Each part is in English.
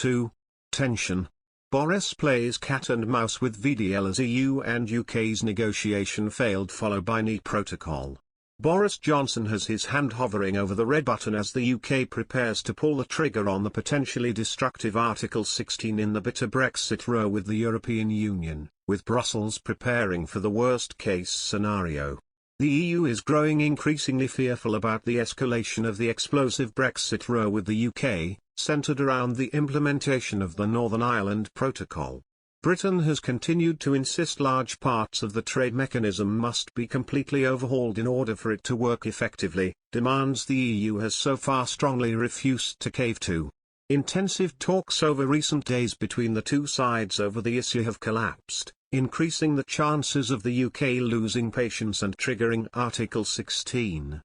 2. Tension. Boris plays cat and mouse with VDL as EU and UK's negotiation failed, followed by knee protocol. Boris Johnson has his hand hovering over the red button as the UK prepares to pull the trigger on the potentially destructive Article 16 in the bitter Brexit row with the European Union, with Brussels preparing for the worst-case scenario. The EU is growing increasingly fearful about the escalation of the explosive Brexit row with the UK, centred around the implementation of the Northern Ireland Protocol. Britain has continued to insist large parts of the trade mechanism must be completely overhauled in order for it to work effectively, demands the EU has so far strongly refused to cave to. Intensive talks over recent days between the two sides over the issue have collapsed, increasing the chances of the UK losing patience and triggering Article 16.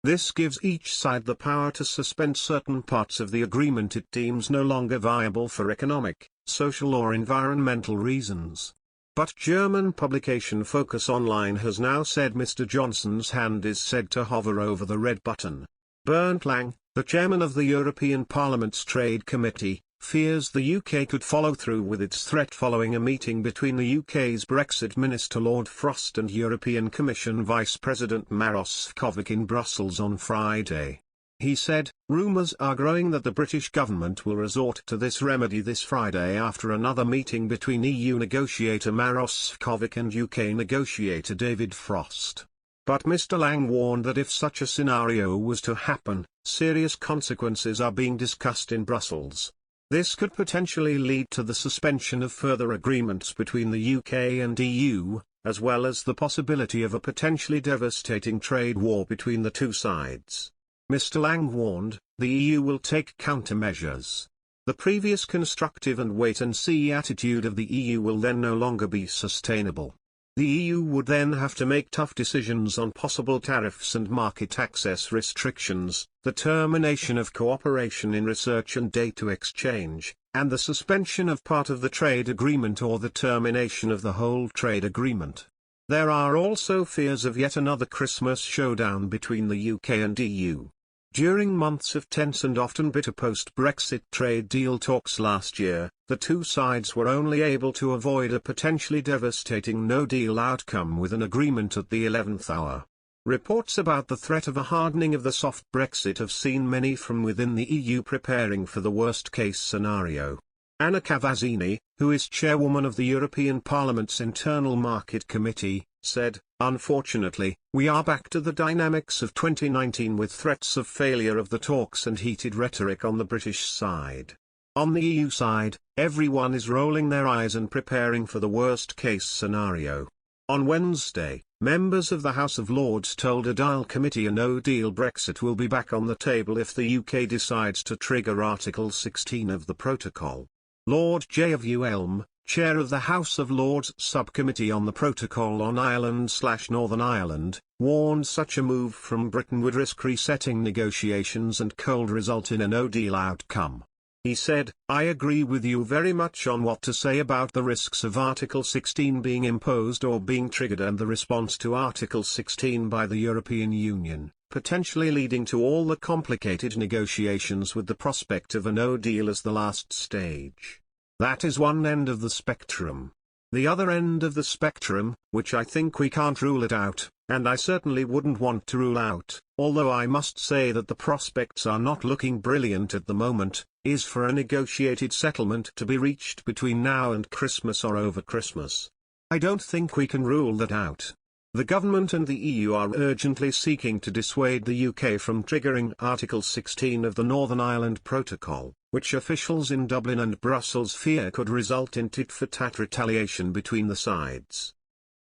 This gives each side the power to suspend certain parts of the agreement it deems no longer viable for economic, social or environmental reasons. But German publication Focus Online has now said Mr. Johnson's hand is said to hover over the red button. Bernd Lang, the chairman of the European Parliament's Trade Committee, fears the UK could follow through with its threat following a meeting between the UK's Brexit Minister Lord Frost and European Commission Vice President Maroš Šefčovič in Brussels on Friday. He said, rumours are growing that the British government will resort to this remedy this Friday after another meeting between EU negotiator Maroš Šefčovič and UK negotiator David Frost. But Mr. Lang warned that if such a scenario was to happen, serious consequences are being discussed in Brussels. This could potentially lead to the suspension of further agreements between the UK and EU, as well as the possibility of a potentially devastating trade war between the two sides. Mr. Lang warned, the EU will take countermeasures. The previous constructive and wait-and-see attitude of the EU will then no longer be sustainable. The EU would then have to make tough decisions on possible tariffs and market access restrictions, the termination of cooperation in research and data exchange, and the suspension of part of the trade agreement or the termination of the whole trade agreement. There are also fears of yet another Christmas showdown between the UK and EU. During months of tense and often bitter post-Brexit trade deal talks last year, the two sides were only able to avoid a potentially devastating no-deal outcome with an agreement at the 11th hour. Reports about the threat of a hardening of the soft Brexit have seen many from within the EU preparing for the worst-case scenario. Anna Cavazzini, who is chairwoman of the European Parliament's Internal Market Committee, said, unfortunately, we are back to the dynamics of 2019 with threats of failure of the talks and heated rhetoric on the British side. On the EU side, everyone is rolling their eyes and preparing for the worst-case scenario. On Wednesday, members of the House of Lords told a Dial committee a no-deal Brexit will be back on the table if the UK decides to trigger Article 16 of the protocol. Lord J. of Elm, chair of the House of Lords Subcommittee on the Protocol on Ireland/Northern Ireland, warned such a move from Britain would risk resetting negotiations and could result in a no-deal outcome. He said, I agree with you very much on what to say about the risks of Article 16 being imposed or being triggered and the response to Article 16 by the European Union, potentially leading to all the complicated negotiations with the prospect of a no-deal as the last stage. That is one end of the spectrum. The other end of the spectrum, which I think we can't rule it out, and I certainly wouldn't want to rule out, although I must say that the prospects are not looking brilliant at the moment, is for a negotiated settlement to be reached between now and Christmas or over Christmas. I don't think we can rule that out. The government and the EU are urgently seeking to dissuade the UK from triggering Article 16 of the Northern Ireland Protocol, which officials in Dublin and Brussels fear could result in tit-for-tat retaliation between the sides.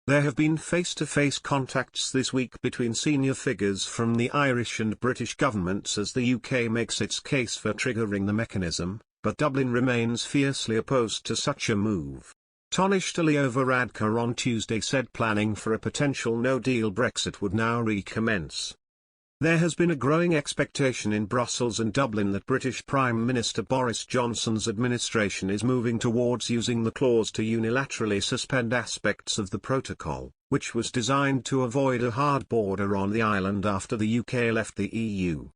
There have been face-to-face contacts this week between senior figures from the Irish and British governments as the UK makes its case for triggering the mechanism, but Dublin remains fiercely opposed to such a move. Tonish Varadkar on Tuesday said planning for a potential no-deal Brexit would now recommence. There has been a growing expectation in Brussels and Dublin that British Prime Minister Boris Johnson's administration is moving towards using the clause to unilaterally suspend aspects of the protocol, which was designed to avoid a hard border on the island after the UK left the EU.